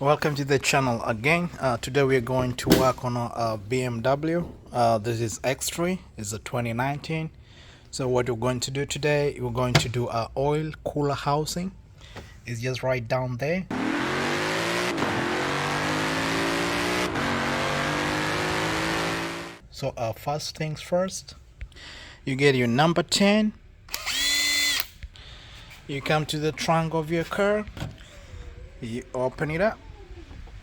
Welcome to the channel again. Today we are going to work on a BMW. This is X3. It's a 2019. So what we're going to do today, we're going to do a oil cooler housing. It's just right down there. So first things first, you get your number 10. You come to the trunk of your car. You open it up.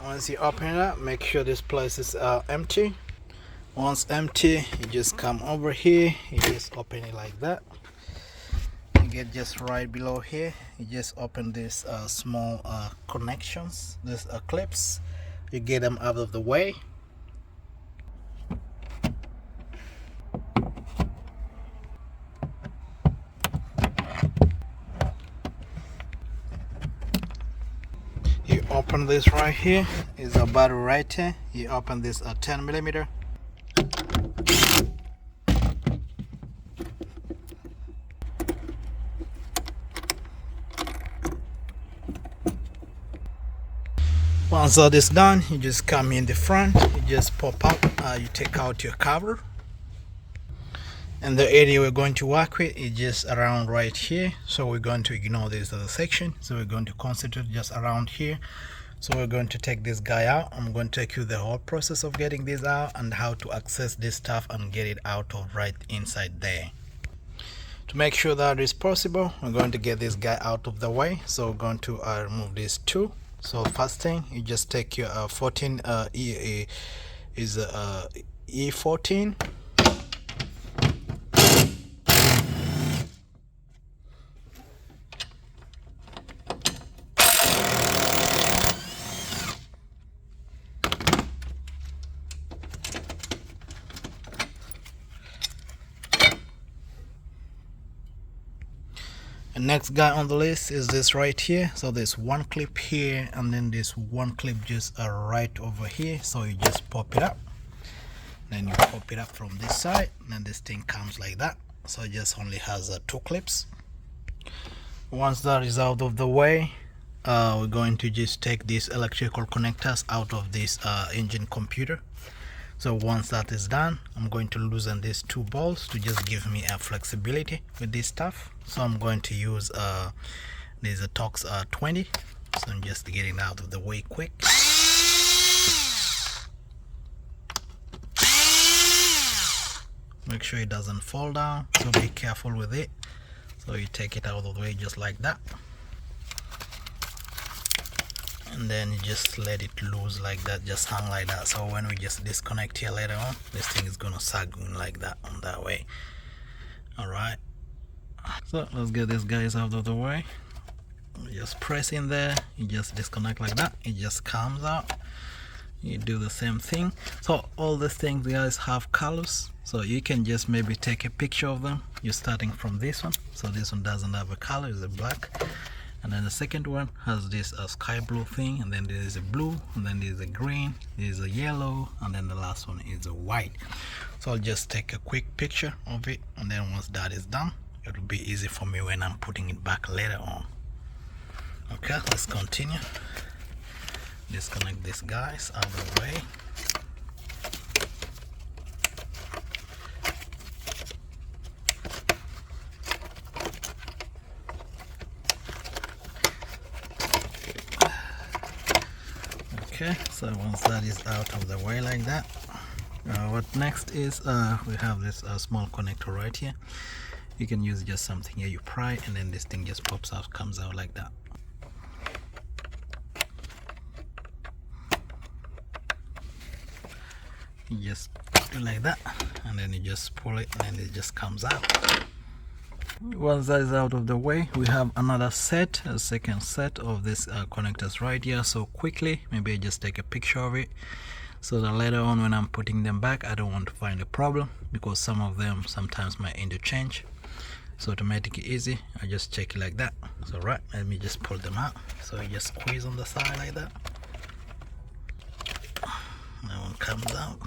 Once you open it up, make sure this place is empty. Once empty, you just come over here. You just open it like that. You get just right below here. You just open these small connections, these clips. You get them out of the way. You open this right here. Is a battery right here. You open this 10mm. Once all this done, you just come in the front. You just pop up. You take out your cover. And the area we're going to work with is just around right here, so we're going to ignore this other section. So we're going to concentrate just around here. So we're going to take this guy out. I'm going to take you the whole process of getting this out and how to access this stuff and get it out of right inside there. To make sure that is possible, we're going to get this guy out of the way. So we're going to remove these two. So first thing, you just take your 14 E14. And next guy on the list is this right here. So there's one clip here and then there's one clip just right over here. So you just pop it up, then you pop it up from this side, and then this thing comes like that. So it just only has two clips. Once that is out of the way, we're going to just take these electrical connectors out of this engine computer. So once that is done, I'm going to loosen these two balls to just give me a flexibility with this stuff. So I'm going to use these Torx 20. So I'm just getting out of the way quick. Make sure it doesn't fall down, so be careful with it. So you take it out of the way just like that. And then you just let it loose like that, just hang like that. So when we just disconnect here later on, this thing is gonna sag in like that, on that way. Alright, so let's get these guys out of the way. You just press in there, you just disconnect like that, it just comes out. You do the same thing. So all these things guys have colors, so you can just maybe take a picture of them. You're starting from this one, so this one doesn't have a color, it's a black. And then the second one has this sky blue thing, and then there is a blue, and then there's a green, there's a yellow, and then the last one is a white. So I'll just take a quick picture of it, and then once that is done, it will be easy for me when I'm putting it back later on. Okay, let's continue. Disconnect these guys out of the way. Okay, so once that is out of the way like that, what next is we have this small connector right here. You can use just something here, you pry, and then this thing just pops out, comes out like that. You just do like that, and then you just pull it, and then it just comes out. Once that is out of the way, we have another set, a second set of these connectors right here. So quickly, maybe I just take a picture of it, so that later on when I'm putting them back, I don't want to find a problem, because some of them sometimes might interchange. So to make it easy, I just check it like that. So right, let me just pull them out. So you just squeeze on the side like that. That one comes out.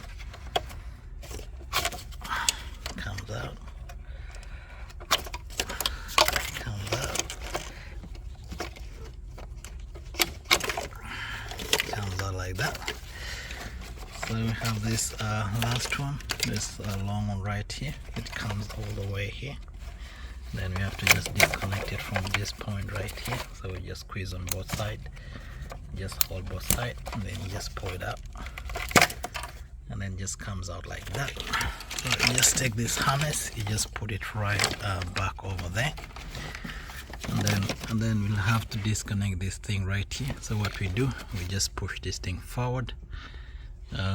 Comes out. out like that. So we have this last one, this long one right here. It comes all the way here. Then we have to just disconnect it from this point right here. So we just squeeze on both sides, just hold both sides, and then you just pull it out, and then just comes out like that. So you just take this harness, you just put it right back over there, and then we'll have to disconnect this thing right here. So what we do, we just push this thing forward.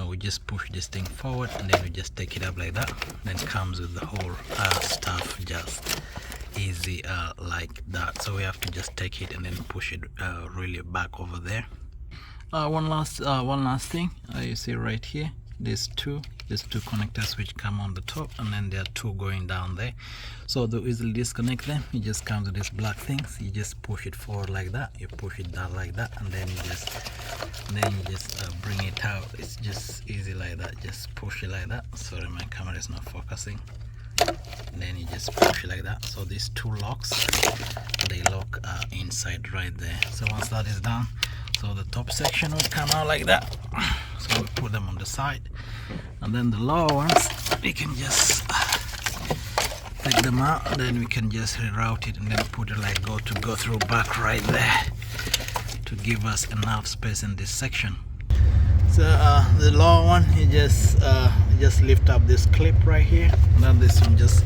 We just push this thing forward, and then we just take it up like that. Then comes with the whole stuff just easy like that. So we have to just take it and then push it really back over there. One last thing, you see right here, there's two connectors which come on the top, and then there are two going down there. So to easily disconnect them, you just come to this black things, you just push it forward like that, you push it down like that, and then you just bring it out. It's just easy like that. Just push it like that. Sorry, my camera is not focusing. And then you just push it like that. So these two locks, they lock inside right there. So once that is done, so the top section will come out like that. So we put them on the side, and then the lower ones, we can just take them out, and then we can just reroute it and then put it like go through back right there to give us enough space in this section. So the lower one, you just lift up this clip right here, and then this one just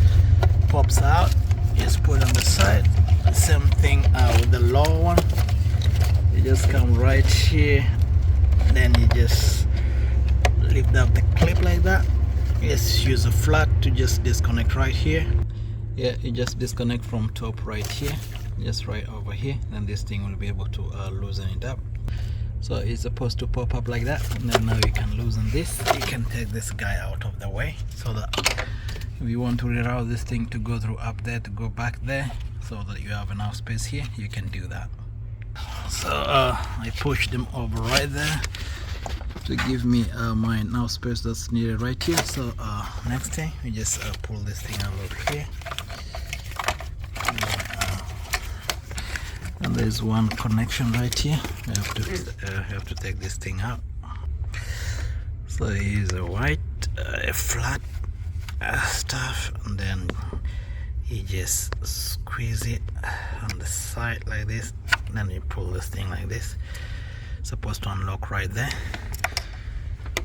pops out. Just put it on the side. Same thing with the lower one. You just come right here, and then you just lift up the clip like that. Just use a flat to just disconnect right here. Yeah, you just disconnect from top right here, just right over here, then this thing will be able to loosen it up. So it's supposed to pop up like that, and then now you can loosen this. You can take this guy out of the way, so that if you want to reroute this thing to go through up there to go back there, so that you have enough space here, you can do that. So I push them over right there to give me my enough space that's needed right here. So next thing, we just pull this thing out over here, and there's one connection right here. We have to take this thing out. So here's a white flat stuff, and then you just squeeze it on the side like this, and then you pull this thing like this. It's supposed to unlock right there.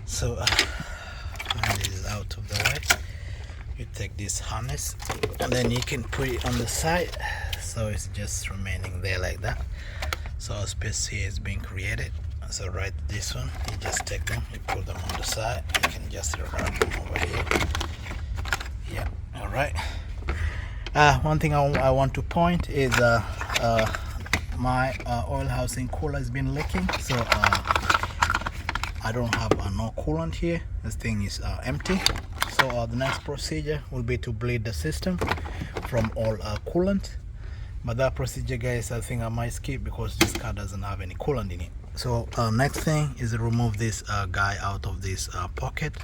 So find this out of the way. You take this harness, and then you can put it on the side, so it's just remaining there like that. So a space here is being created. So right, this one, you just take them, you put them on the side. You can just wrap them over here. Yeah, all right. One thing I want to point is my oil housing cooler has been leaking, so I don't have no coolant here. This thing is empty. So the next procedure will be to bleed the system from all coolant. But that procedure, guys, I think I might skip because this car doesn't have any coolant in it. So next thing is to remove this guy out of this pocket,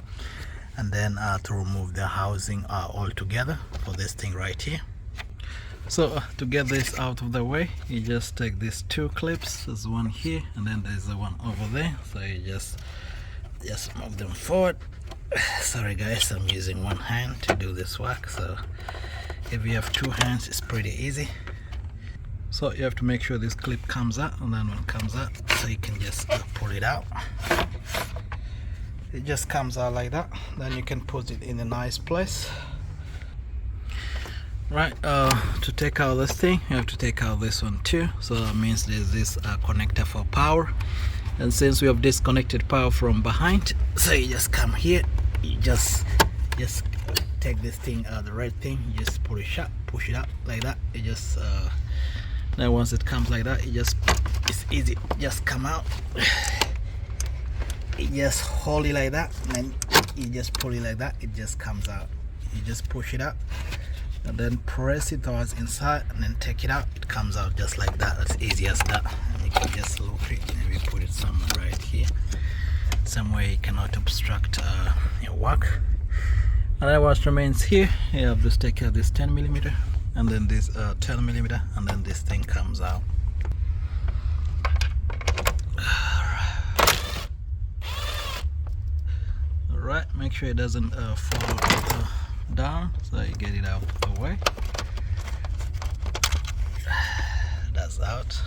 and then to remove the housing altogether for this thing right here. So to get this out of the way, you just take these two clips. There's one here, and then there's the one over there. So you just move them forward. Sorry guys, I'm using one hand to do this work, so if you have two hands, it's pretty easy. So you have to make sure this clip comes out, and then when it comes out, so you can just pull it out. It just comes out like that. Then you can put it in a nice place. Right, to take out this thing, you have to take out this one too. So that means there's this connector for power, and since we have disconnected power from behind, so you just come here, you just take this thing, the red thing, you just push it up like that. You just then once it comes like that, it's easy, just come out. You just hold it like that, and then you just pull it like that, it just comes out. You just push it up, and then press it towards inside, and then take it out. It comes out just like that. As easy as that. And you can just loop it, and we put it somewhere right here, somewhere you cannot obstruct your work. And then what remains here, you have to take out this 10mm, and then this 10mm, and then this thing comes out. make sure it doesn't fall down, so you get it out of the way. That's out.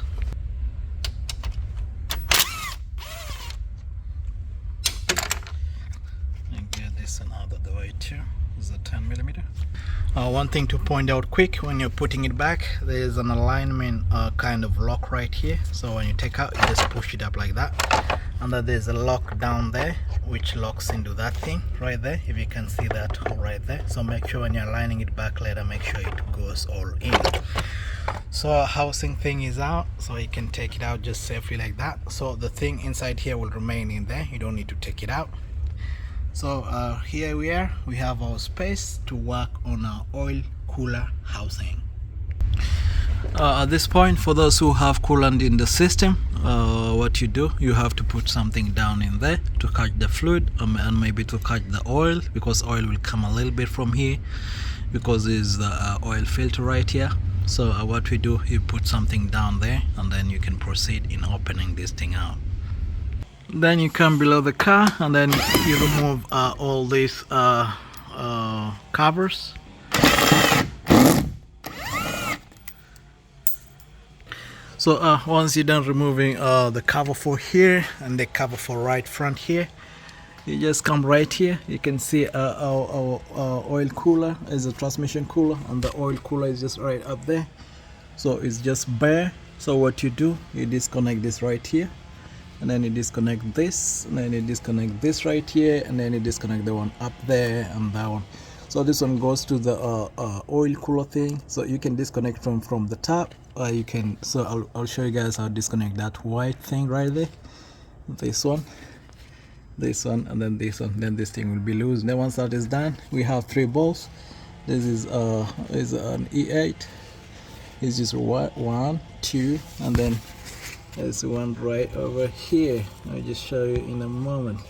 And get this one out of the way too. This is a 10mm. One thing to point out quick, when you're putting it back, there's an alignment kind of lock right here. So when you take out, you just push it up like that, and then there's a lock down there which locks into that thing right there, if you can see that hole right there. So make sure when you're aligning it back later, make sure it goes all in. So our housing thing is out, so you can take it out just safely like that. So the thing inside here will remain in there, you don't need to take it out. So here we are, we have our space to work on our oil cooler housing. At this point, for those who have coolant in the system, what you do, you have to put something down in there to catch the fluid, and maybe to catch the oil, because oil will come a little bit from here, because there's the oil filter right here. So what we do, you put something down there, and then you can proceed in opening this thing out. Then you come below the car, and then you remove all these covers. So once you're done removing the cover for here and the cover for right front here, you just come right here. You can see our oil cooler is a transmission cooler, and the oil cooler is just right up there. So it's just bare. So what you do, you disconnect this right here, and then you disconnect this, and then you disconnect this right here, and then you disconnect the one up there and that one. So this one goes to the oil cooler thing. So you can disconnect from the top, or you can, so I'll show you guys how to disconnect that white thing right there. This one, and then this one. Then this thing will be loose. Then once that is done, we have 3 bolts. This is an E8. It's just 1, 2, and then there's one right over here. I'll just show you in a moment.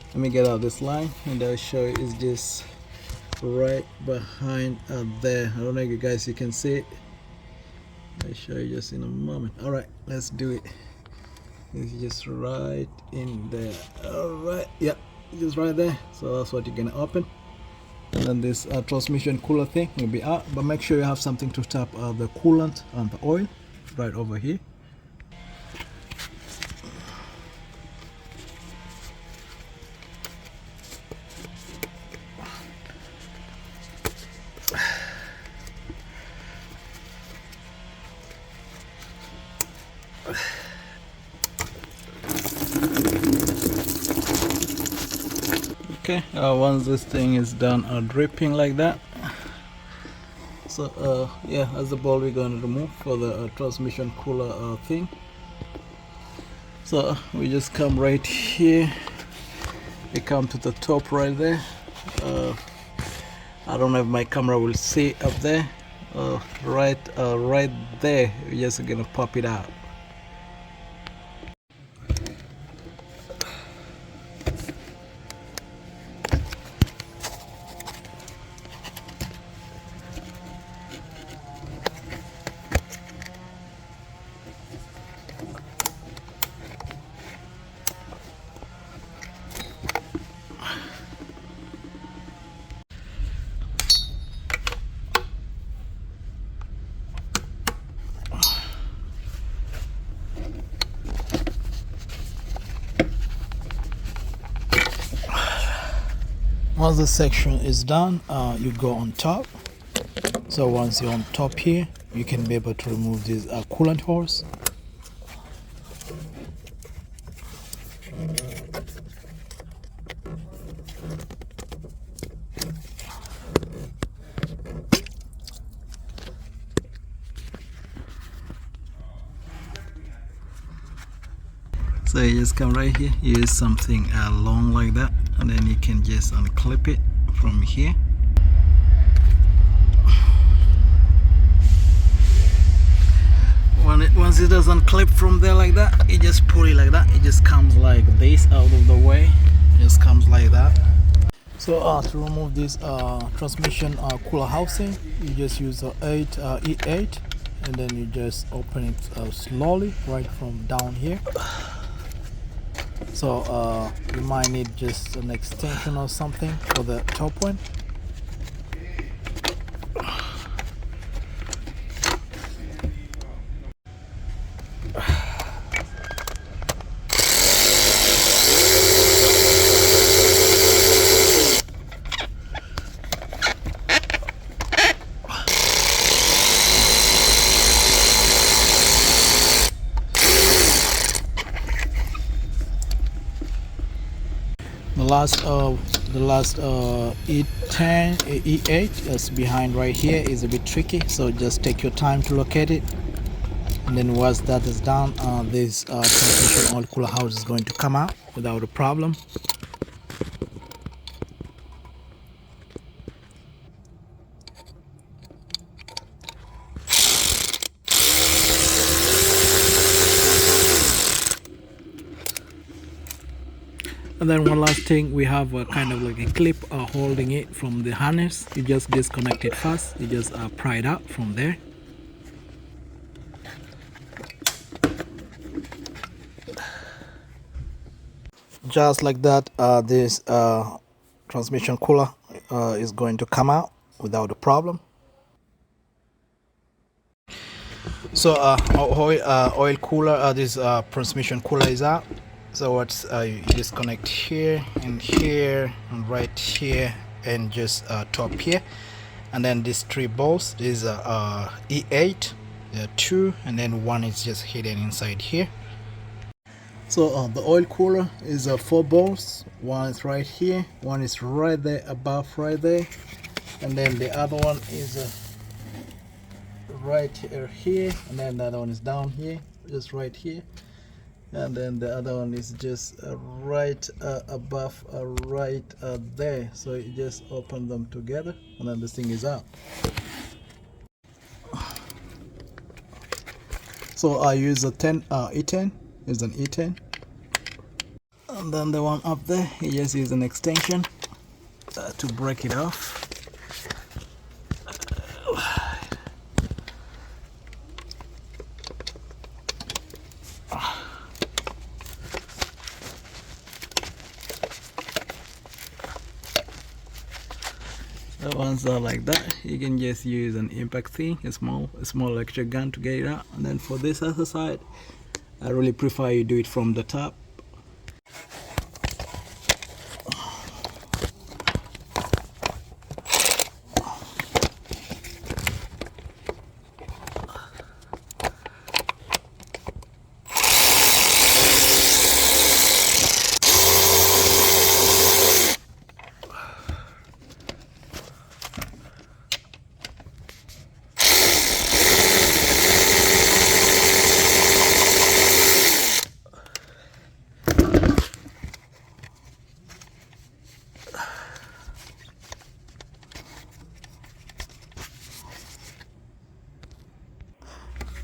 Let me get out this line, and I'll show you. It's just right behind there. I don't know if you guys can see it. I'll show you just in a moment. All right, let's do it. It's just right in there. All right, yeah, just right there. So that's what you're gonna open, and then this transmission cooler thing will be out. But make sure you have something to tap the coolant and the oil right over here. Okay, once this thing is done dripping like that, so yeah, that's the ball we're going to remove for the transmission cooler thing. So we just come right here, we come to the top right there. I don't know if my camera will see up there. Right there, we're just gonna pop it out. Once the section is done, you go on top. So once you're on top here, you can be able to remove this coolant hose. So you just come right here, use something long like that, and then you can just unclip it from here. Once it does unclip from there like that, you just pull it like that. It just comes like this out of the way. It just comes like that. So to remove this transmission cooler housing, you just use E8, and then you just open it slowly right from down here. So you might need just an extension or something for the top one. The last E10 E8 that's behind right here is a bit tricky, so just take your time to locate it, and then once that is done, this transmission oil cooler house is going to come out without a problem. And then one last thing, we have a kind of like a clip holding it from the harness. You just disconnect it first. You just pry it out from there. Just like that, this transmission cooler is going to come out without a problem. So oil cooler, this transmission cooler is out. So what's you disconnect here and right here and just top here, and then these 3 bolts. This is E8, there are 2, and then 1 is just hidden inside here. So the oil cooler is 4 bolts. 1 is right here, 1 is right there above, right there, and then the other one is right here, and then the other one is down here, just right here. And then the other one is just right above, right there. So you just open them together, and then this thing is out. So I use a E10. Is an E10, and then the one up there, you just use an extension to break it off. The ones are like that, you can just use an impact thing, a small electric gun to get it out. And then for this other side, I really prefer you do it from the top.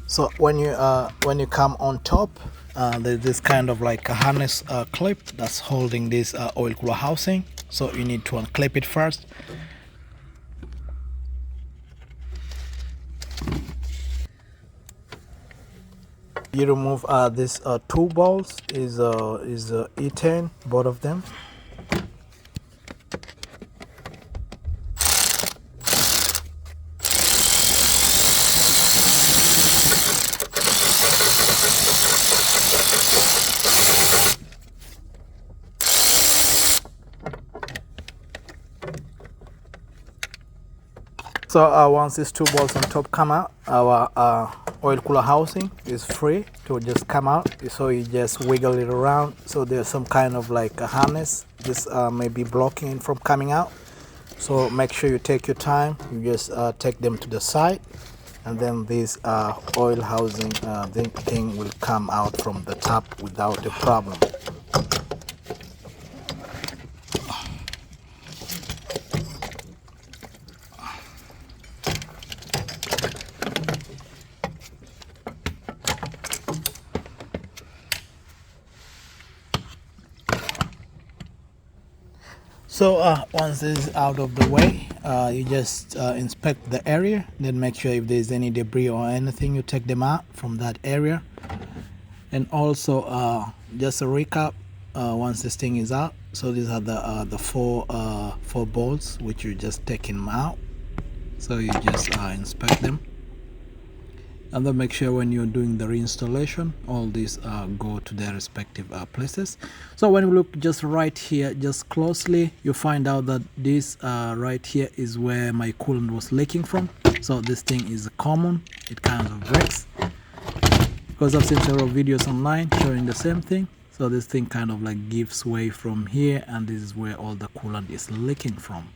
So when you come on top, there's this kind of like a harness clip that's holding this oil cooler housing. So you need to unclip it first. You remove these 2 balls. Is E10, both of them. So once these 2 balls on top come out, our oil cooler housing is free to just come out. So you just wiggle it around. So there's some kind of like a harness. This may be blocking it from coming out. So make sure you take your time. You just take them to the side, and then this oil housing thing will come out from the top without a problem. So once this is out of the way, you just inspect the area, then make sure if there's any debris or anything, you take them out from that area. And also just a recap, once this thing is out. So these are the four bolts which you just taking them out. So you just inspect them, and then make sure when you're doing the reinstallation, all these go to their respective places. So when you look just right here, just closely, you find out that this right here is where my coolant was leaking from. So this thing is common, it kind of breaks, because I've seen several videos online showing the same thing. So this thing kind of like gives way from here, and this is where all the coolant is leaking from.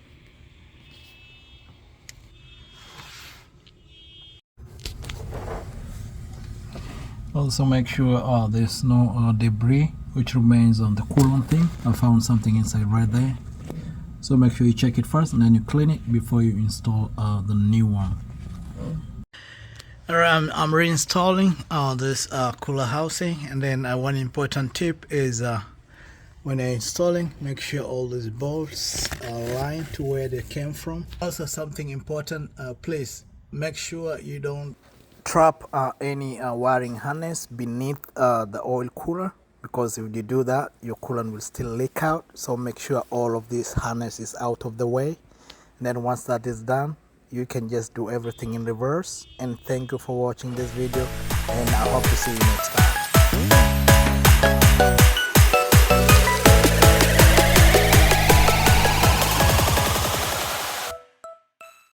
Also make sure there's no debris which remains on the coolant thing. I found something inside right there, so make sure you check it first and then you clean it before you install the new one. Alright, I'm reinstalling this cooler housing, and then one important tip is when you're installing, make sure all these bolts are aligned to where they came from. Also something important, please make sure you don't trap any wiring harness beneath the oil cooler, because if you do that, your coolant will still leak out. So make sure all of this harness is out of the way, and then once that is done, you can just do everything in reverse. And thank you for watching this video, and I hope to see you next time.